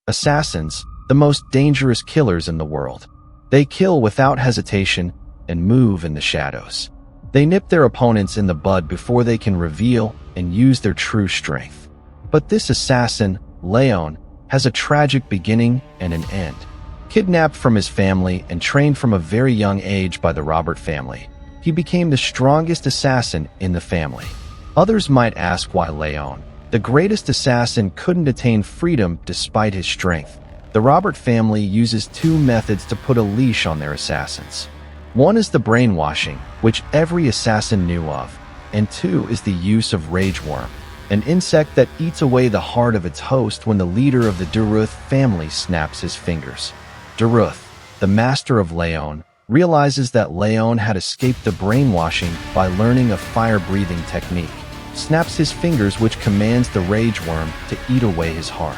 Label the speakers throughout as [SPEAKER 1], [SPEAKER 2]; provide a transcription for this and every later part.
[SPEAKER 1] Assassins, the most dangerous killers in the world. They kill without hesitation and move in the shadows. They nip their opponents in the bud before they can reveal and use their true strength. But this assassin, Leon, has a tragic beginning and an end. Kidnapped from his family and trained from a very young age by the Robert family, he became the strongest assassin in the family. Others might ask why Leon, the greatest assassin, couldn't attain freedom despite his strength. The Robert family uses two methods to put a leash on their assassins. One is the brainwashing, which every assassin knew of, and two is the use of rage worm, an insect that eats away the heart of its host when the leader of the Duruth family snaps his fingers. Duruth, the master of Leon, realizes that Leon had escaped the brainwashing by learning a fire-breathing technique, snaps his fingers, which commands the rage worm to eat away his heart.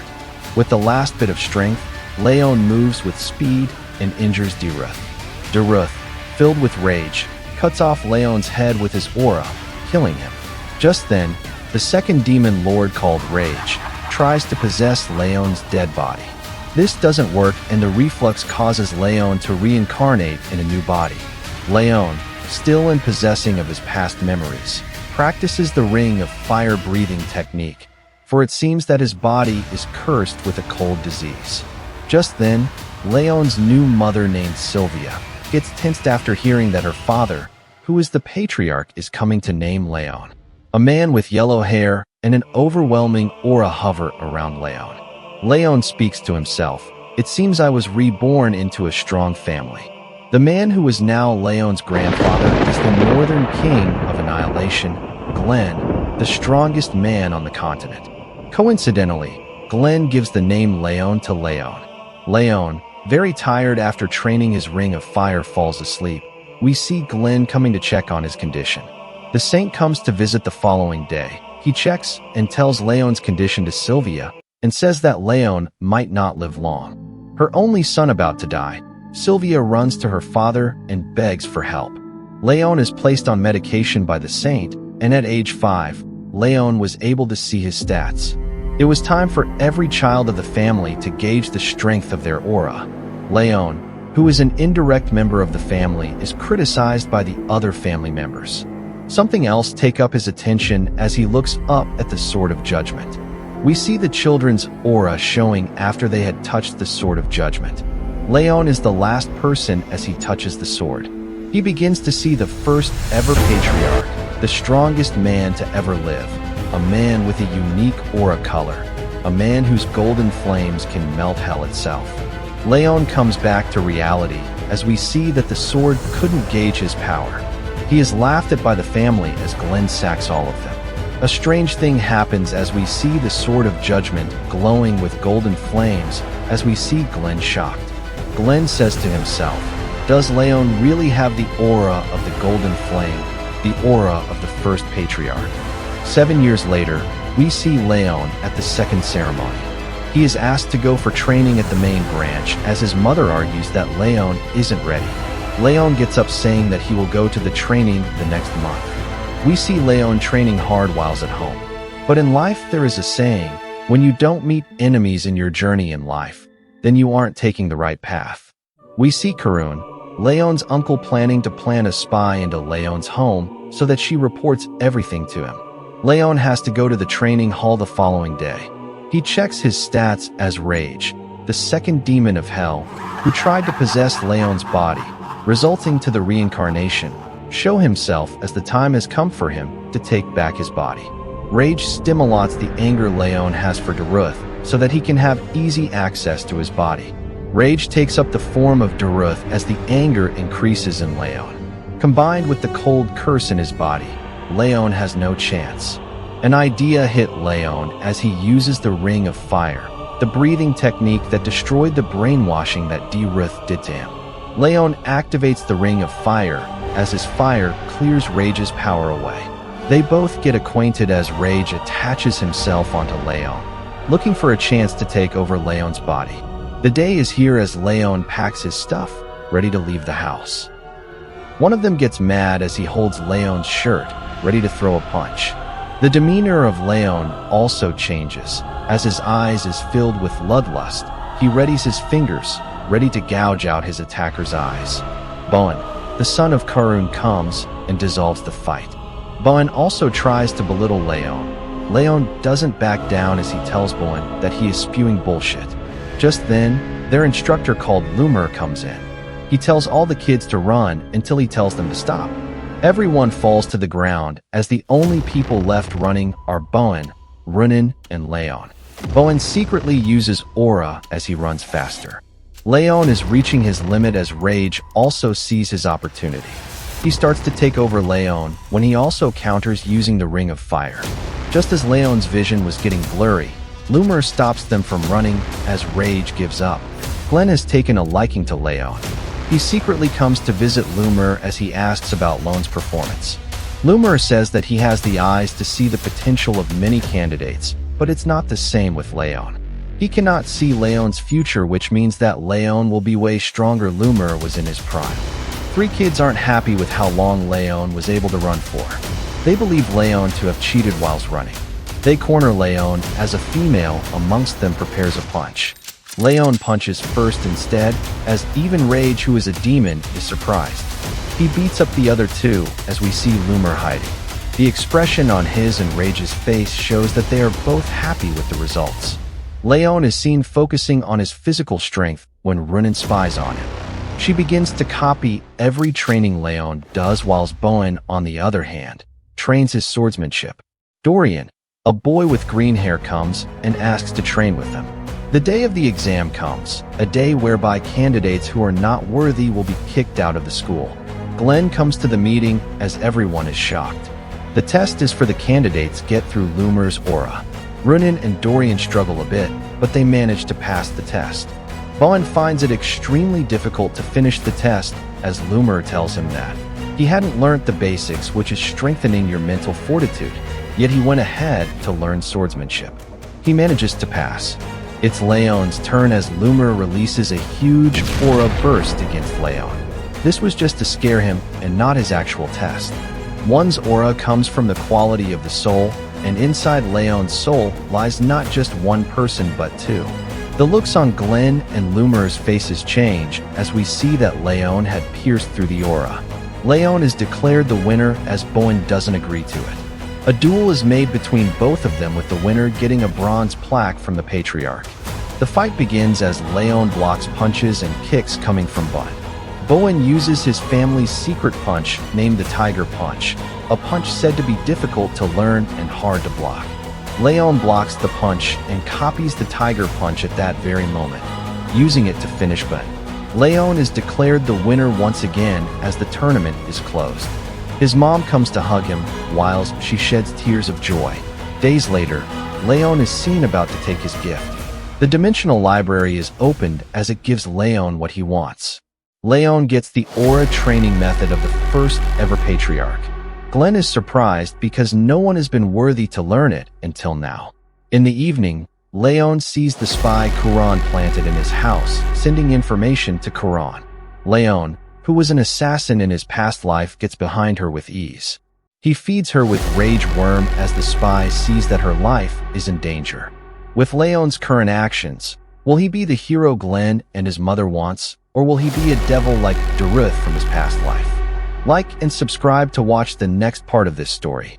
[SPEAKER 1] With the last bit of strength, Leon moves with speed and injures Duruth. Duruth, filled with rage, cuts off Leon's head with his aura, killing him. Just then, the second demon lord, called Rage, tries to possess Leon's dead body. This doesn't work, and the reflux causes Leon to reincarnate in a new body. Leon, still in possessing of his past memories, practices the ring of fire-breathing technique, for it seems that his body is cursed with a cold disease. Just then, Leon's new mother, named Sylvia, gets tensed after hearing that her father, who is the patriarch, is coming to name Leon. A man with yellow hair and an overwhelming aura hover around Leon. Leon speaks to himself. "It seems I was reborn into a strong family." The man who is now Leon's grandfather is the Northern King of Annihilation, Glenn, the strongest man on the continent. Coincidentally, Glenn gives the name Leon to Leon. Leon, very tired after training his ring of fire, falls asleep. We see Glenn coming to check on his condition. The saint comes to visit the following day. He checks and tells Leon's condition to Sylvia and says that Leon might not live long. Her only son about to die, Sylvia runs to her father and begs for help. Leon is placed on medication by the saint, and at age 5, Leon was able to see his stats. It was time for every child of the family to gauge the strength of their aura. Leon, who is an indirect member of the family, is criticized by the other family members. Something else takes up his attention as he looks up at the Sword of Judgment. We see the children's aura showing after they had touched the Sword of Judgment. Leon is the last person as he touches the sword. He begins to see the first ever patriarch, the strongest man to ever live, a man with a unique aura color, a man whose golden flames can melt hell itself. Leon comes back to reality as we see that the sword couldn't gauge his power. He is laughed at by the family as Glenn sacks all of them. A strange thing happens as we see the Sword of Judgment glowing with golden flames as we see Glenn shocked. Glenn says to himself, does Leon really have the aura of the golden flame, the aura of the first patriarch? 7 years later, we see Leon at the second ceremony. He is asked to go for training at the main branch as his mother argues that Leon isn't ready. Leon gets up saying that he will go to the training the next month. We see Leon training hard whilst at home. But in life there is a saying, when you don't meet enemies in your journey in life, then you aren't taking the right path. We see Karun, Leon's uncle, planning to plant a spy into Leon's home so that she reports everything to him. Leon has to go to the training hall the following day. He checks his stats as Rage, the second demon of hell, who tried to possess Leon's body, resulting to the reincarnation, show himself as the time has come for him to take back his body. Rage stimulates the anger Leon has for Duruth so that he can have easy access to his body. Rage takes up the form of Duruth as the anger increases in Leon. Combined with the cold curse in his body, Leon has no chance. An idea hit Leon as he uses the Ring of Fire, the breathing technique that destroyed the brainwashing that Duruth did to him. Leon activates the Ring of Fire as his fire clears Rage's power away. They both get acquainted as Rage attaches himself onto Leon, looking for a chance to take over Leon's body. The day is here as Leon packs his stuff, ready to leave the house. One of them gets mad as he holds Leon's shirt, ready to throw a punch. The demeanor of Leon also changes. As his eyes is filled with bloodlust, he readies his fingers, ready to gouge out his attacker's eyes. Bowen, the son of Karun, comes and dissolves the fight. Bowen also tries to belittle Leon. Leon doesn't back down as he tells Bowen that he is spewing bullshit. Just then, their instructor called Lumer comes in. He tells all the kids to run until he tells them to stop. Everyone falls to the ground as the only people left running are Bowen, Runin, and Leon. Bowen secretly uses aura as he runs faster. Leon is reaching his limit as Rage also sees his opportunity. He starts to take over Leon when he also counters using the Ring of Fire. Just as Leon's vision was getting blurry, Lumer stops them from running as Rage gives up. Glenn has taken a liking to Leon. He secretly comes to visit Lumer as he asks about Leon's performance. Lumer says that he has the eyes to see the potential of many candidates, but it's not the same with Leon. He cannot see Leon's future, which means that Leon will be way stronger. Lumer was in his prime. Three kids aren't happy with how long Leon was able to run for. They believe Leon to have cheated whilst running. They corner Leon as a female amongst them prepares a punch. Leon punches first instead, as even Rage, who is a demon, is surprised. He beats up the other two as we see Lumer hiding. The expression on his and Rage's face shows that they are both happy with the results. Leon is seen focusing on his physical strength when Runin spies on him. She begins to copy every training Leon does, whilst Bowen, on the other hand, trains his swordsmanship. Dorian, a boy with green hair, comes and asks to train with them. The day of the exam comes, a day whereby candidates who are not worthy will be kicked out of the school. Glenn comes to the meeting as everyone is shocked. The test is for the candidates get through Lumer's aura. Runin and Dorian struggle a bit, but they manage to pass the test. Bowen finds it extremely difficult to finish the test as Lumer tells him that he hadn't learnt the basics, which is strengthening your mental fortitude, yet he went ahead to learn swordsmanship. He manages to pass. It's Leon's turn as Lumer releases a huge aura burst against Leon. This was just to scare him and not his actual test. One's aura comes from the quality of the soul, and inside Leon's soul lies not just one person but two. The looks on Glenn and Lumer's faces change as we see that Leon had pierced through the aura. Leon is declared the winner as Bowen doesn't agree to it. A duel is made between both of them, with the winner getting a bronze plaque from the Patriarch. The fight begins as Leon blocks punches and kicks coming from Bowen. Bowen uses his family's secret punch named the Tiger Punch, a punch said to be difficult to learn and hard to block. Leon blocks the punch and copies the Tiger Punch at that very moment, using it to finish Bowen. Leon is declared the winner once again as the tournament is closed. His mom comes to hug him, whilst she sheds tears of joy. Days later, Leon is seen about to take his gift. The dimensional library is opened as it gives Leon what he wants. Leon gets the aura training method of the first ever Patriarch. Glenn is surprised because no one has been worthy to learn it until now. In the evening, Leon sees the spy Kuran planted in his house, sending information to Kuran. Leon, who was an assassin in his past life, gets behind her with ease. He feeds her with Rage Worm as the spy sees that her life is in danger. With Leon's current actions, will he be the hero Glenn and his mother wants, or will he be a devil like Daruth from his past life? Like and subscribe to watch the next part of this story.